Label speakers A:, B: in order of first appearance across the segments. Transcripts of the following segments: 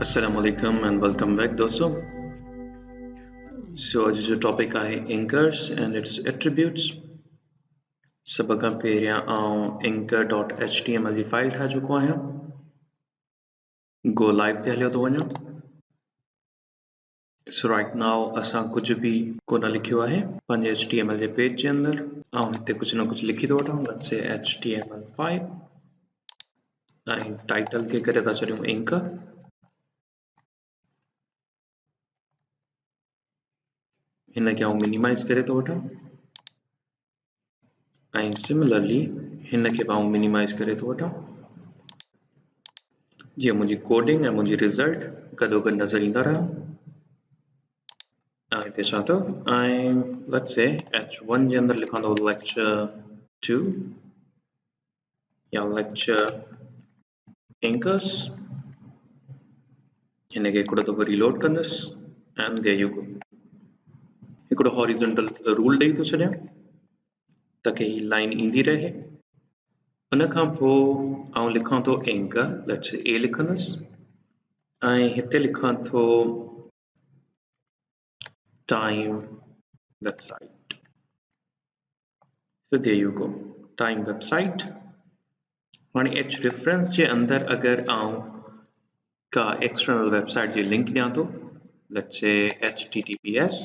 A: Assalamu alaikum and welcome back दोस्तों. So अॼु जो टॉपिक आहे anchors and its attributes. सभ खां पहिरियां आउं anchor.html जी फाइल ठाहे चुको आहियां. Go live ते हलियो थो वञां. So right now असां कुझु बि कोन लिखियो आहे पंहिंजे HTML जे पेज जे अंदरि. आउं हिते कुझु न कुझु लिखी थो वठां. Let's say HTML5 ऐं टाइटल खे करे था छॾियूं anchor. हिन खे आउं मिनिमाइज़ करे थो वठां ऐं सिमिलरली हिन खे आउं मिनिमाइज़ करे थो वठां जीअं मुंहिंजी कोडिंग ऐं मुंहिंजी रिज़ल्ट गॾोगॾु नज़र ईंदा रहनि. ऐं हिते छा थो ऐं लेट्स से H1 जे अंदरि लिखां थो lecture 2 या lecture anchors. हिन खे हिकिड़ो दफ़ो रीलोड कंदुसि and there you go. हिकिड़ो हॉरिज़ॉन्टल रूल ॾेई थो छॾियां ताकी ही लाइन ईंदी रहे. उन खां पोइ आउं लिखां थो एंकर. लेट्स ए लिखंदुसि ऐं हिते लिखां थो time website. So there you go, time website. हाणे एच रेफरेंस जे अंदरि अगरि आउं का एक्सटर्नल वेबसाइट जी लिंक ॾियां थो, let's say https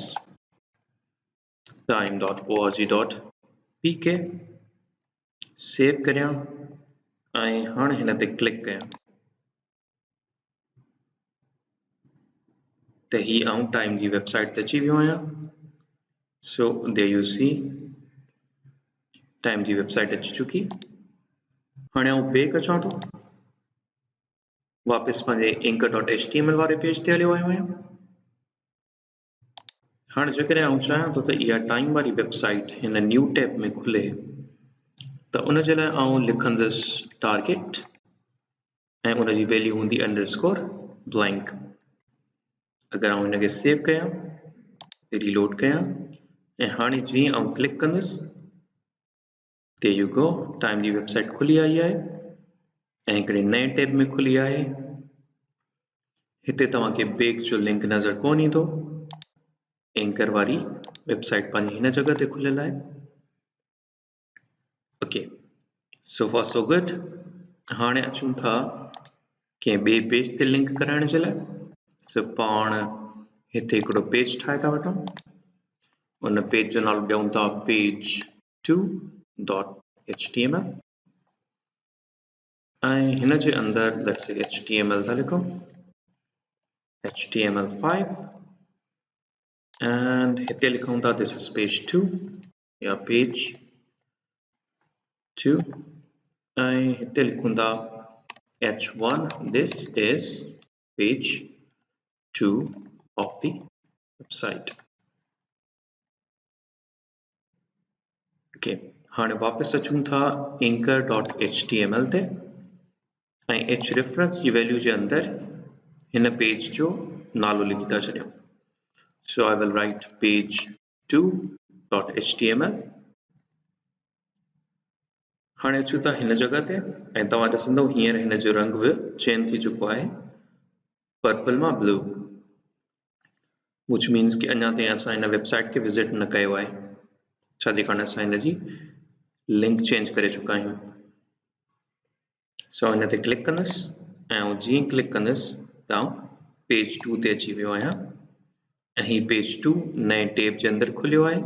A: time.org.pk save करियां ऐं हाणे हिन ते क्लिक कयां त ही आउं टाइम जी वेबसाइट ते अची वियो आहियां. So there you see Time जी वेबसाइट अची चुकी. हाणे आउं बैक अचां थो वापसि पंहिंजे anchor.html वारे पेज ते हलियो आयो आहियां. हाणे जेकॾहिं आउं चाहियां थो त इहा टाइम वारी वेबसाइट हिन न्यू टैब में खुले त उन जे लाइ आउं लिखंदुसि टारगेट ऐं उन जी वैल्यू हूंदी अंडरस्कोर ब्लैंक. अगरि आउं हिन खे सेव कयां रीलोड कयां ऐं हाणे जीअं आउं क्लिक कंदुसि there you go, टाइम जी वेबसाइट खुली आई आहे ऐं हिकिड़े नए टैब में खुली आहे. हिते तव्हांखे बैक जो लिंक नज़र कोन ईंदो. एंकर वारी वेबसाइट पंहिंजी हिन जॻह ते खुलियल आहे. ओके, सो फार सो गुड. हाणे अचूं था कंहिं ॿिए पेज ते लिंक कराइण जे लाइ. सो पाण हिते हिकिड़ो पेज ठाहे था वठूं. उन पेज जो नालो ॾियूं था page2.html ऐं हिन जे अंदरि लेट्स से HTML था लिखूं, HTML5 and हिते लिखूं था this is page 2 या page 2 ऐं हिते लिखूं था H1 this is page 2 of the website. okay, हाणे वापसि अचूं था anchor.html ते ऐं h रेफरेंस जी वैल्यू जे अंदरि हिन पेज जो नालो लिखी था छॾियूं. So I will write page2.html. हाणे अचूं था हिन जॻह ते ऐं तव्हां ॾिसंदव हींअर हिन जो रंग बि चेंज थी चुको आहे पर्पल मां ब्लू, which means कि अञा ताईं असां हिन वेबसाइट खे विज़िट न कयो आहे छाजे कारण असां हिन जी लिंक चेंज करे चुका आहियूं. सो हिन ते क्लिक कंदुसि ऐं जीअं क्लिक कंदुसि त पेज 2 ते अची वियो आहियां ऐं ही पेज 2 नए टैब जे अंदरि खुलियो आहे.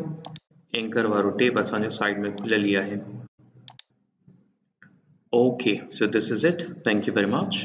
A: एंकर वारो टैब असांजो साइड में खुलियल ई आहे. Okay, so this is it. Thank you very much.